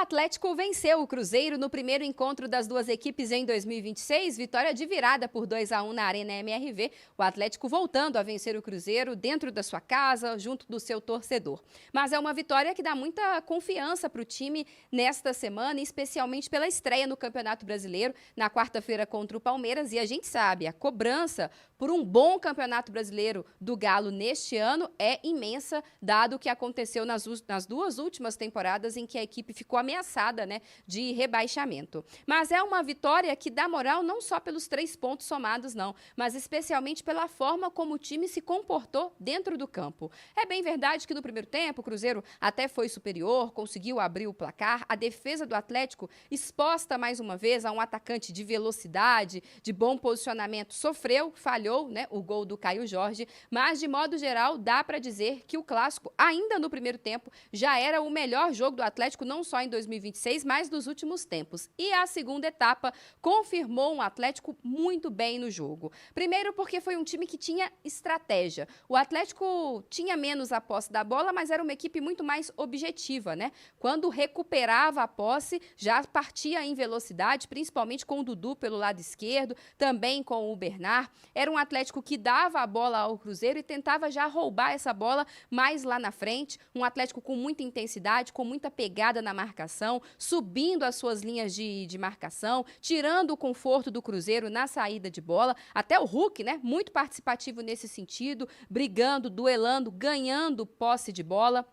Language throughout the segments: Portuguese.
Atlético venceu o Cruzeiro no primeiro encontro das duas equipes em 2026, vitória de virada por 2-1 na Arena MRV. O Atlético voltando a vencer o Cruzeiro dentro da sua casa, junto do seu torcedor. Mas é uma vitória que dá muita confiança para o time nesta semana, especialmente pela estreia no Campeonato Brasileiro, na quarta-feira contra o Palmeiras. E a gente sabe, a cobrança por um bom Campeonato Brasileiro do Galo neste ano é imensa, dado o que aconteceu nas duas últimas temporadas em que a equipe ficou ameaçada, né, de rebaixamento. Mas é uma vitória que dá moral não só pelos 3 pontos somados, não, mas especialmente pela forma como o time se comportou dentro do campo. É bem verdade que no primeiro tempo o Cruzeiro até foi superior, conseguiu abrir o placar, a defesa do Atlético, exposta mais uma vez a um atacante de velocidade, de bom posicionamento, sofreu, falhou, né, o gol do Caio Jorge, mas de modo geral dá para dizer que o clássico, ainda no primeiro tempo, já era o melhor jogo do Atlético, não só em 2026, mas nos últimos tempos. E a segunda etapa confirmou um Atlético muito bem no jogo. Primeiro porque foi um time que tinha estratégia. O Atlético tinha menos a posse da bola, mas era uma equipe muito mais objetiva, né? Quando recuperava a posse, já partia em velocidade, principalmente com o Dudu pelo lado esquerdo, também com o Bernard. Era um Atlético que dava a bola ao Cruzeiro e tentava já roubar essa bola mais lá na frente. Um Atlético com muita intensidade, com muita pegada na marcação, subindo as suas linhas de marcação, tirando o conforto do Cruzeiro na saída de bola. Até o Hulk, né, muito participativo nesse sentido, brigando, duelando, ganhando posse de bola.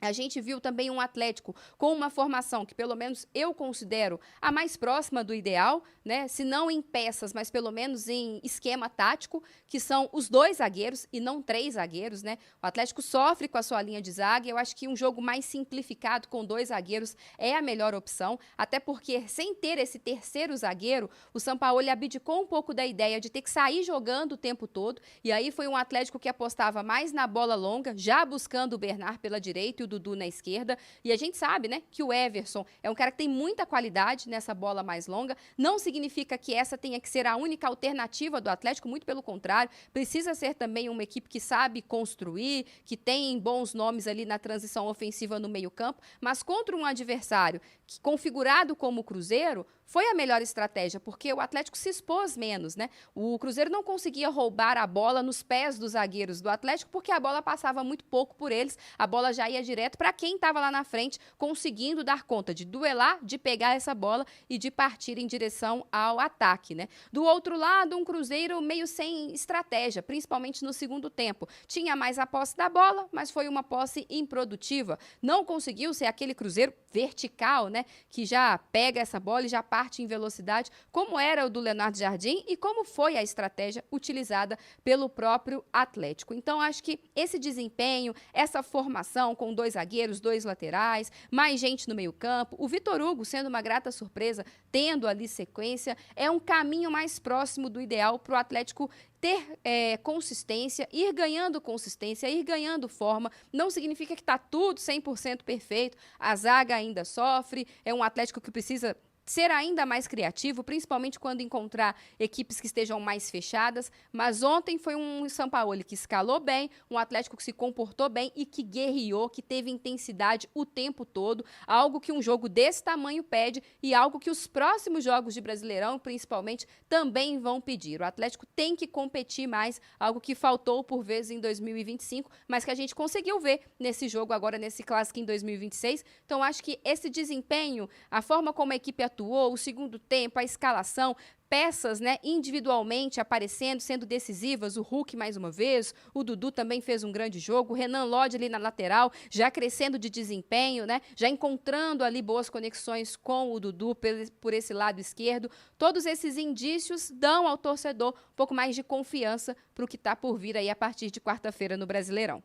A gente viu também um Atlético com uma formação que, pelo menos, eu considero a mais próxima do ideal, né? Se não em peças, mas pelo menos em esquema tático, que são os 2 zagueiros e não 3 zagueiros, né? O Atlético sofre com a sua linha de zaga e eu acho que um jogo mais simplificado com 2 zagueiros é a melhor opção, até porque sem ter esse terceiro zagueiro, o Sampaoli abdicou um pouco da ideia de ter que sair jogando o tempo todo, e aí foi um Atlético que apostava mais na bola longa, já buscando o Bernard pela direita e o Dudu na esquerda, e a gente sabe, né, que o Everson é um cara que tem muita qualidade nessa bola mais longa. Não significa que essa tenha que ser a única alternativa do Atlético, muito pelo contrário, precisa ser também uma equipe que sabe construir, que tem bons nomes ali na transição ofensiva no meio-campo, mas contra um adversário que, configurado como o Cruzeiro, foi a melhor estratégia, porque o Atlético se expôs menos, né? O Cruzeiro não conseguia roubar a bola nos pés dos zagueiros do Atlético, porque a bola passava muito pouco por eles, a bola já ia direto para quem estava lá na frente, conseguindo dar conta de duelar, de pegar essa bola e de partir em direção ao ataque, né? Do outro lado, um Cruzeiro meio sem estratégia, principalmente no segundo tempo. Tinha mais a posse da bola, mas foi uma posse improdutiva. Não conseguiu ser aquele Cruzeiro vertical, né? Que já pega essa bola e já parte em velocidade, como era o do Leonardo Jardim e como foi a estratégia utilizada pelo próprio Atlético. Então, acho que esse desempenho, essa formação com 2 zagueiros, 2 laterais, mais gente no meio-campo, o Vitor Hugo sendo uma grata surpresa, tendo ali sequência, é um caminho mais próximo do ideal para o Atlético ter consistência, ir ganhando consistência, ir ganhando forma. Não significa que está tudo 100% perfeito, a zaga ainda sofre, é um Atlético que precisa ser ainda mais criativo, principalmente quando encontrar equipes que estejam mais fechadas, mas ontem foi um Sampaoli que escalou bem, um Atlético que se comportou bem e que guerreou, que teve intensidade o tempo todo, algo que um jogo desse tamanho pede e algo que os próximos jogos de Brasileirão, principalmente, também vão pedir. O Atlético tem que competir mais, algo que faltou por vezes em 2025, mas que a gente conseguiu ver nesse jogo agora, nesse clássico em 2026. Então, acho que esse desempenho, a forma como a equipe atuou, o segundo tempo, a escalação, peças, né, individualmente aparecendo, sendo decisivas, o Hulk mais uma vez, o Dudu também fez um grande jogo, o Renan Lodge ali na lateral, já crescendo de desempenho, né, já encontrando ali boas conexões com o Dudu por esse lado esquerdo. Todos esses indícios dão ao torcedor um pouco mais de confiança para o que está por vir aí a partir de quarta-feira no Brasileirão.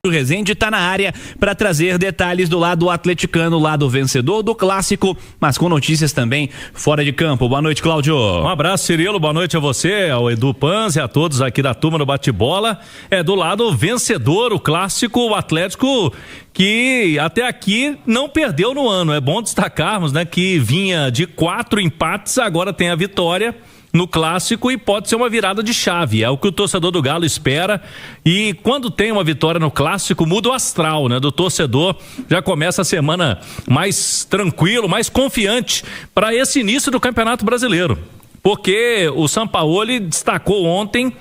O Rezende está na área para trazer detalhes do lado atleticano, lado vencedor do clássico, mas com notícias também fora de campo. Boa noite, Cláudio. Um abraço, Cirilo, boa noite a você, ao Edu Panzi, a todos aqui da turma do Bate-Bola. Do lado vencedor, o clássico, o Atlético, que até aqui não perdeu no ano. É bom destacarmos, né, que vinha de 4 empates, agora tem a vitória. no clássico e pode ser uma virada de chave, é o que o torcedor do Galo espera, e quando tem uma vitória no clássico muda o astral, né, do torcedor, já começa a semana mais tranquilo, mais confiante para esse início do Campeonato Brasileiro, porque o Sampaoli destacou ontem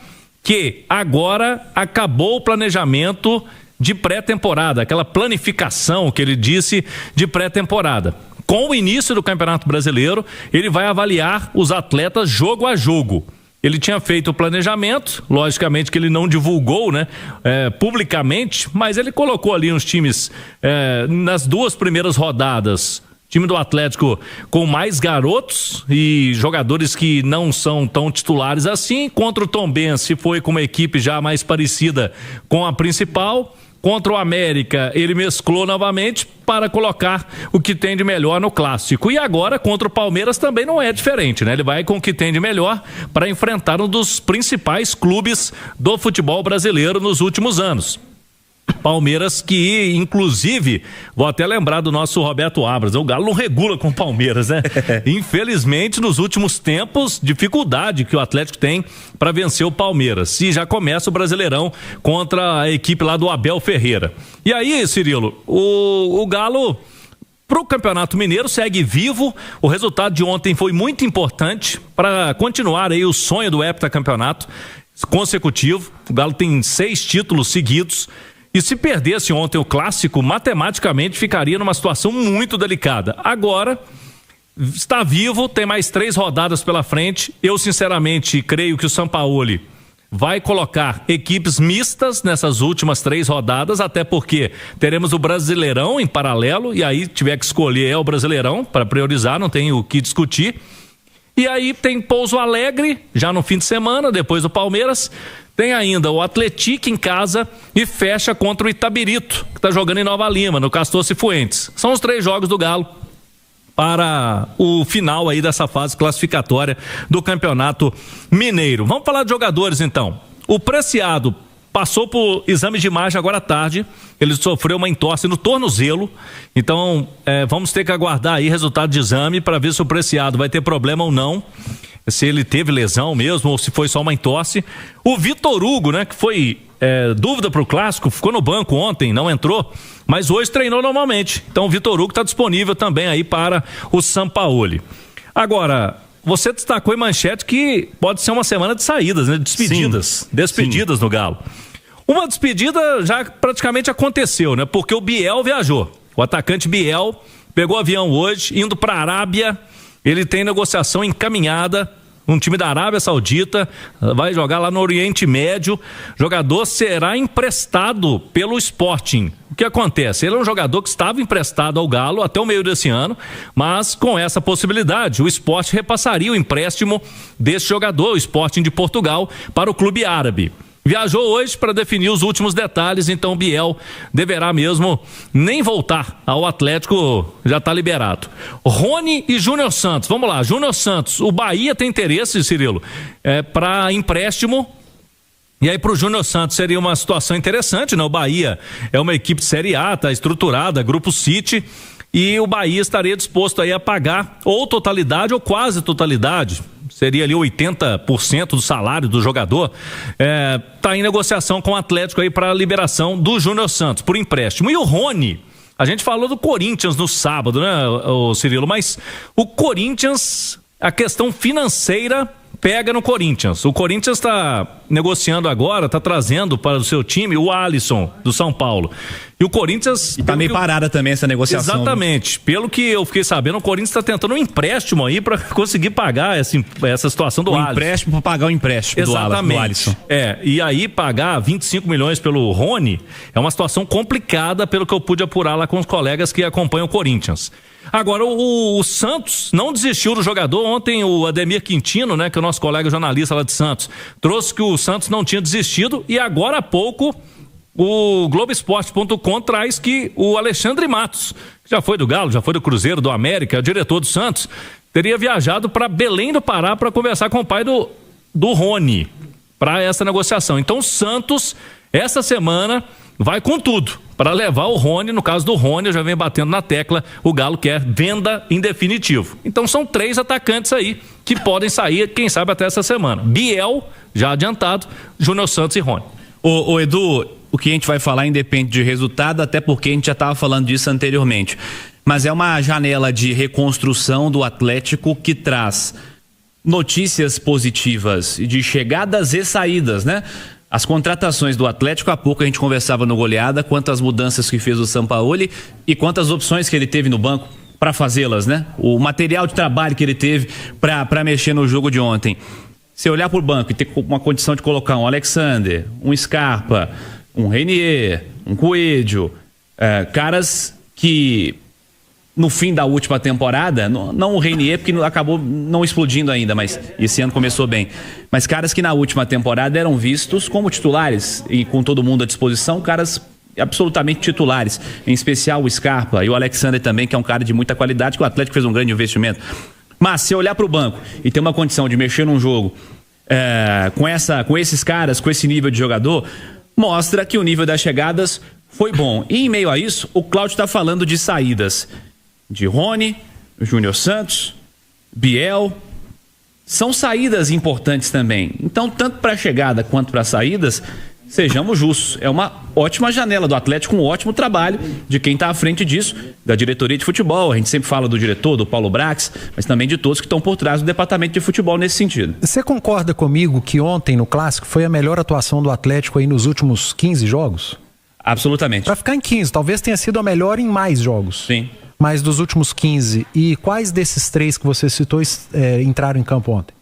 que agora acabou o planejamento de pré-temporada, aquela planificação que ele disse de pré-temporada. Com o início do Campeonato Brasileiro, ele vai avaliar os atletas jogo a jogo. Ele tinha feito o planejamento, logicamente que ele não divulgou, né, publicamente, mas ele colocou ali uns times nas 2 primeiras rodadas. Time do Atlético com mais garotos e jogadores que não são tão titulares assim. Contra o Tombense foi com uma equipe já mais parecida com a principal. Contra o América, ele mesclou novamente para colocar o que tem de melhor no clássico. E agora, contra o Palmeiras, também não é diferente, né? Ele vai com o que tem de melhor para enfrentar um dos principais clubes do futebol brasileiro nos últimos anos. Palmeiras que, inclusive, vou até lembrar do nosso Roberto Abras, o Galo não regula com o Palmeiras, né? Infelizmente, nos últimos tempos, dificuldade que o Atlético tem para vencer o Palmeiras. E já começa o Brasileirão contra a equipe lá do Abel Ferreira. E aí, Cirilo, o Galo, pro Campeonato Mineiro, segue vivo. O resultado de ontem foi muito importante para continuar aí o sonho do heptacampeonato consecutivo. O Galo tem 6 títulos seguidos. E se perdesse ontem o clássico, matematicamente ficaria numa situação muito delicada. Agora, está vivo, tem mais 3 rodadas pela frente. Eu, sinceramente, creio que o Sampaoli vai colocar equipes mistas nessas últimas 3 rodadas, até porque teremos o Brasileirão em paralelo, e aí tiver que escolher o Brasileirão para priorizar, não tem o que discutir. E aí tem Pouso Alegre, já no fim de semana, depois do Palmeiras. Tem ainda o Atlético em casa e fecha contra o Itabirito, que está jogando em Nova Lima, no Castor Cifuentes. São os 3 jogos do Galo para o final aí dessa fase classificatória do Campeonato Mineiro. Vamos falar de jogadores então. O Preciado passou por exame de imagem agora à tarde, ele sofreu uma entorse no tornozelo, então vamos ter que aguardar aí resultado de exame para ver se o Preciado vai ter problema ou não, se ele teve lesão mesmo ou se foi só uma entorse. O Vitor Hugo, né, que foi dúvida para o clássico, ficou no banco ontem, não entrou, mas hoje treinou normalmente, então o Vitor Hugo está disponível também aí para o Sampaoli. Agora, você destacou em manchete que pode ser uma semana de saídas, né? Despedidas no Galo. Uma despedida já praticamente aconteceu, né? Porque o Biel viajou. O atacante Biel pegou avião hoje, indo para a Arábia. Ele tem negociação encaminhada. Um time da Arábia Saudita vai jogar lá no Oriente Médio. O jogador será emprestado pelo Sporting. O que acontece? Ele é um jogador que estava emprestado ao Galo até o meio desse ano, mas com essa possibilidade, o Sporting repassaria o empréstimo desse jogador, o Sporting de Portugal, para o clube árabe. Viajou hoje para definir os últimos detalhes, então o Biel deverá mesmo nem voltar ao Atlético, já está liberado. Rony e Júnior Santos, vamos lá, Júnior Santos, o Bahia tem interesse, Cirilo, para empréstimo. E aí pro Júnior Santos seria uma situação interessante, né? O Bahia é uma equipe de Série A, tá estruturada, Grupo City, e o Bahia estaria disposto aí a pagar ou totalidade ou quase totalidade, seria ali 80% do salário do jogador, tá em negociação com o Atlético aí para a liberação do Júnior Santos por empréstimo. E o Rony, a gente falou do Corinthians no sábado, né, o Cirilo, mas o Corinthians, a questão financeira pega no Corinthians. O Corinthians está negociando agora, está trazendo para o seu time o Alisson do São Paulo. E o Corinthians... E tá meio parada também essa negociação. Exatamente. Né? Pelo que eu fiquei sabendo, o Corinthians está tentando um empréstimo aí para conseguir pagar essa situação do Alisson. Empréstimo para pagar o empréstimo do Alisson. E aí pagar 25 milhões pelo Rony é uma situação complicada, pelo que eu pude apurar lá com os colegas que acompanham o Corinthians. Agora, o Santos não desistiu do jogador. Ontem o Ademir Quintino, né, que é o nosso colega jornalista lá de Santos, trouxe que o Santos não tinha desistido, e agora há pouco o Globoesporte.com traz que o Alexandre Matos, que já foi do Galo, já foi do Cruzeiro, do América, é diretor do Santos, teria viajado para Belém do Pará para conversar com o pai do Rony para essa negociação. Então o Santos, essa semana, vai com tudo para levar o Rony. No caso do Rony, eu já venho batendo na tecla, o Galo quer venda em definitivo. Então são 3 atacantes aí que podem sair, quem sabe até essa semana. Biel, já adiantado, Júnior Santos e Rony. Ô Edu, o que a gente vai falar independe de resultado, até porque a gente já estava falando disso anteriormente. Mas é uma janela de reconstrução do Atlético que traz notícias positivas de chegadas e saídas, né? As contratações do Atlético, há pouco a gente conversava no Goleada quantas mudanças que fez o Sampaoli e quantas opções que ele teve no banco para fazê-las, né? O material de trabalho que ele teve para mexer no jogo de ontem. Se olhar por banco e ter uma condição de colocar um Alexander, um Scarpa, um Renier, um Coelho, caras que no fim da última temporada, não o Renier porque acabou não explodindo ainda, mas esse ano começou bem, mas caras que na última temporada eram vistos como titulares e com todo mundo à disposição, caras absolutamente titulares, em especial o Scarpa e o Alexander também, que é um cara de muita qualidade, que o Atlético fez um grande investimento. Mas se olhar para o banco e ter uma condição de mexer num jogo com esses caras, com esse nível de jogador, mostra que o nível das chegadas foi bom. E em meio a isso, o Cláudio está falando de saídas de Rony, Júnior Santos, Biel. São saídas importantes também. Então, tanto para a chegada quanto para saídas, sejamos justos. É uma ótima janela do Atlético, um ótimo trabalho de quem está à frente disso, da diretoria de futebol. A gente sempre fala do diretor, do Paulo Brax, mas também de todos que estão por trás do departamento de futebol nesse sentido. Você concorda comigo que ontem no Clássico foi a melhor atuação do Atlético aí nos últimos 15 jogos? Absolutamente. Para ficar em 15, talvez tenha sido a melhor em mais jogos. Sim. Mas dos últimos 15. E quais desses 3 que você citou entraram em campo ontem?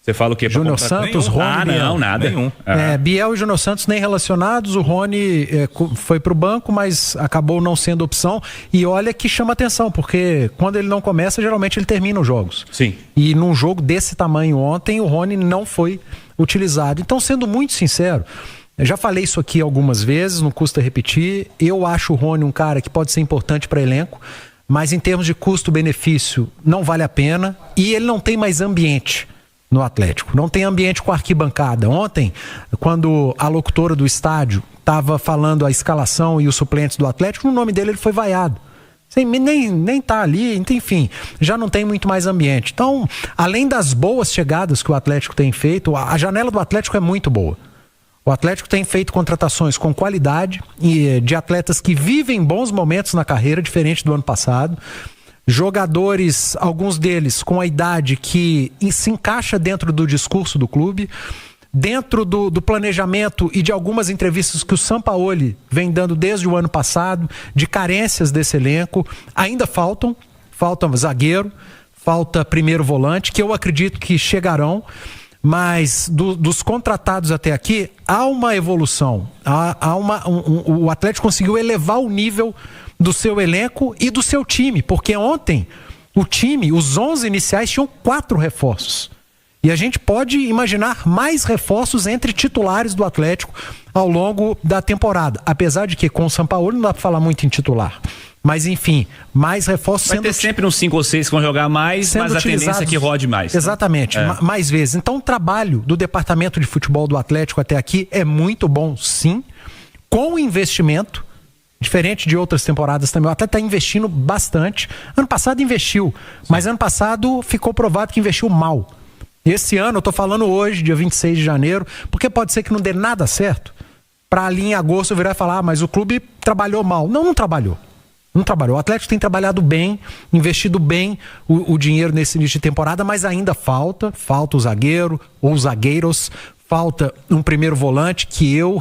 Você fala o quê? Júnior Santos, Rony, Biel. Não, nada. Nenhum. Biel e Júnior Santos nem relacionados, o Rony foi pro banco, mas acabou não sendo opção. E olha que chama atenção, porque quando ele não começa, geralmente ele termina os jogos. Sim. E num jogo desse tamanho ontem, o Rony não foi utilizado. Então, sendo muito sincero, eu já falei isso aqui algumas vezes, não custa repetir. Eu acho o Rony um cara que pode ser importante para elenco, mas em termos de custo-benefício, não vale a pena. E ele não tem mais ambiente no Atlético. Não tem ambiente com arquibancada. Ontem, quando a locutora do estádio estava falando a escalação e os suplentes do Atlético, no nome dele ele foi vaiado. Nem tá ali, enfim, já não tem muito mais ambiente. Então, além das boas chegadas que o Atlético tem feito, a janela do Atlético é muito boa. O Atlético tem feito contratações com qualidade e de atletas que vivem bons momentos na carreira, diferente do ano passado. Jogadores, alguns deles com a idade que se encaixa dentro do discurso do clube, dentro do planejamento e de algumas entrevistas que o Sampaoli vem dando desde o ano passado, de carências desse elenco. Ainda falta zagueiro, falta primeiro volante, que eu acredito que chegarão. Mas dos contratados até aqui, há uma evolução. O Atlético conseguiu elevar o nível do seu elenco e do seu time. Porque ontem, o time, os 11 iniciais, tinham 4 reforços. E a gente pode imaginar mais reforços entre titulares do Atlético ao longo da temporada. Apesar de que com o Sampaoli não dá para falar muito em titular. Mas enfim, mais reforços vai ter sempre uns 5 ou 6 que vão jogar mais, mas a tendência é que rode mais. Exatamente, mais vezes. Então o trabalho do departamento de futebol do Atlético até aqui é muito bom, sim, com investimento, diferente de outras temporadas também. O Atlético está investindo bastante. Ano passado investiu, mas ano passado ficou provado que investiu mal. Esse ano, eu estou falando hoje, dia 26 de janeiro, porque pode ser que não dê nada certo, para ali em agosto eu virar e falar, mas o clube trabalhou mal. Não trabalhou. Não trabalhou. O Atlético tem trabalhado bem, investido bem o dinheiro nesse início de temporada, mas ainda falta o zagueiro ou zagueiros, falta um primeiro volante que eu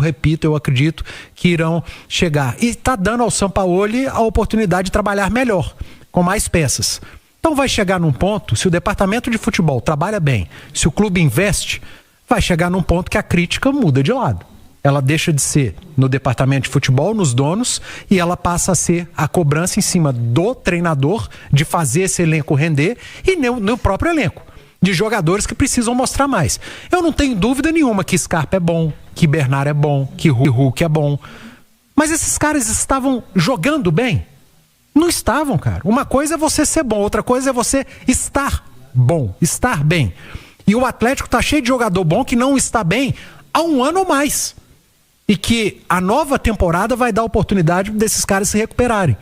acredito que irão chegar. E está dando ao Sampaoli a oportunidade de trabalhar melhor, com mais peças. Então vai chegar num ponto, se o departamento de futebol trabalha bem, se o clube investe, vai chegar num ponto que a crítica muda de lado. Ela deixa de ser no departamento de futebol, nos donos, e ela passa a ser a cobrança em cima do treinador de fazer esse elenco render e no próprio elenco, de jogadores que precisam mostrar mais. Eu não tenho dúvida nenhuma que Scarpa é bom, que Bernard é bom, que Hulk é bom. Mas esses caras estavam jogando bem? Não estavam, cara. Uma coisa é você ser bom, outra coisa é você estar bom, estar bem. E o Atlético tá cheio de jogador bom que não está bem há um ano ou mais. E que a nova temporada vai dar oportunidade desses caras se recuperarem.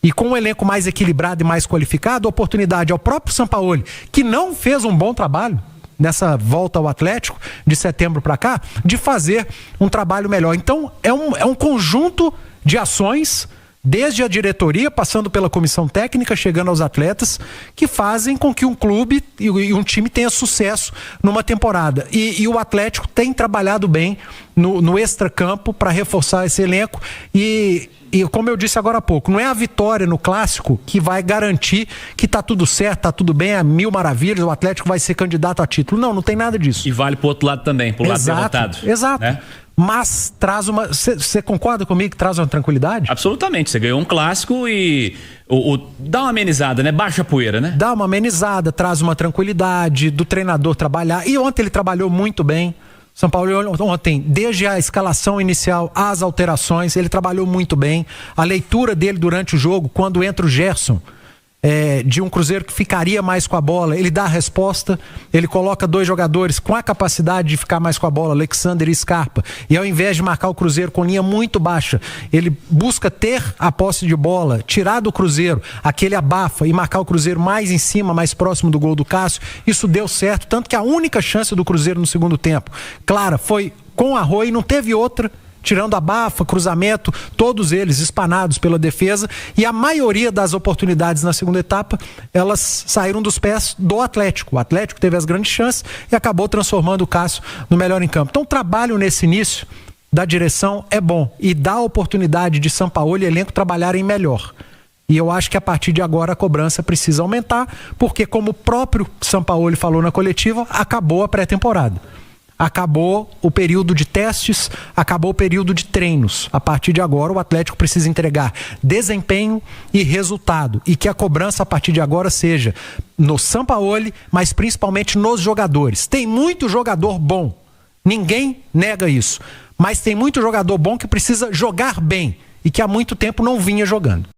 e com um elenco mais equilibrado e mais qualificado, oportunidade ao próprio Sampaoli, que não fez um bom trabalho nessa volta ao Atlético de setembro para cá, de fazer um trabalho melhor. Então é um conjunto de ações, desde a diretoria, passando pela comissão técnica, chegando aos atletas, que fazem com que um clube e um time tenha sucesso numa temporada. E o Atlético tem trabalhado bem no extracampo para reforçar esse elenco e como eu disse agora há pouco, não é a vitória no Clássico que vai garantir que tá tudo certo, tá tudo bem, é mil maravilhas, o Atlético vai ser candidato a título. Não tem nada disso. E vale pro outro lado também, pro lado derrotado. Exato. Né? Mas traz uma... Você concorda comigo que traz uma tranquilidade? Absolutamente. Você ganhou um clássico e dá uma amenizada, né? Baixa a poeira, né? Dá uma amenizada, traz uma tranquilidade do treinador trabalhar. E ontem ele trabalhou muito bem. São Paulo ontem, desde a escalação inicial às alterações, ele trabalhou muito bem. A leitura dele durante o jogo, quando entra o Gerson, de um Cruzeiro que ficaria mais com a bola, ele dá a resposta, ele coloca dois jogadores com a capacidade de ficar mais com a bola, Alexander e Scarpa, e ao invés de marcar o Cruzeiro com linha muito baixa, ele busca ter a posse de bola, tirar do Cruzeiro aquele abafa e marcar o Cruzeiro mais em cima, mais próximo do gol do Cássio. Isso deu certo, tanto que a única chance do Cruzeiro no segundo tempo, clara, foi com a Arroio, não teve outra, tirando a abafa, cruzamento, todos eles espanados pela defesa, e a maioria das oportunidades na segunda etapa, elas saíram dos pés do Atlético. O Atlético teve as grandes chances e acabou transformando o Cássio no melhor em campo. Então o trabalho nesse início da direção é bom e dá a oportunidade de Sampaoli e elenco trabalharem melhor. E eu acho que a partir de agora a cobrança precisa aumentar, porque como o próprio Sampaoli falou na coletiva, acabou a pré-temporada. Acabou o período de testes, acabou o período de treinos. A partir de agora o Atlético precisa entregar desempenho e resultado, e que a cobrança a partir de agora seja no Sampaoli, mas principalmente nos jogadores. Tem muito jogador bom, ninguém nega isso, mas tem muito jogador bom que precisa jogar bem e que há muito tempo não vinha jogando.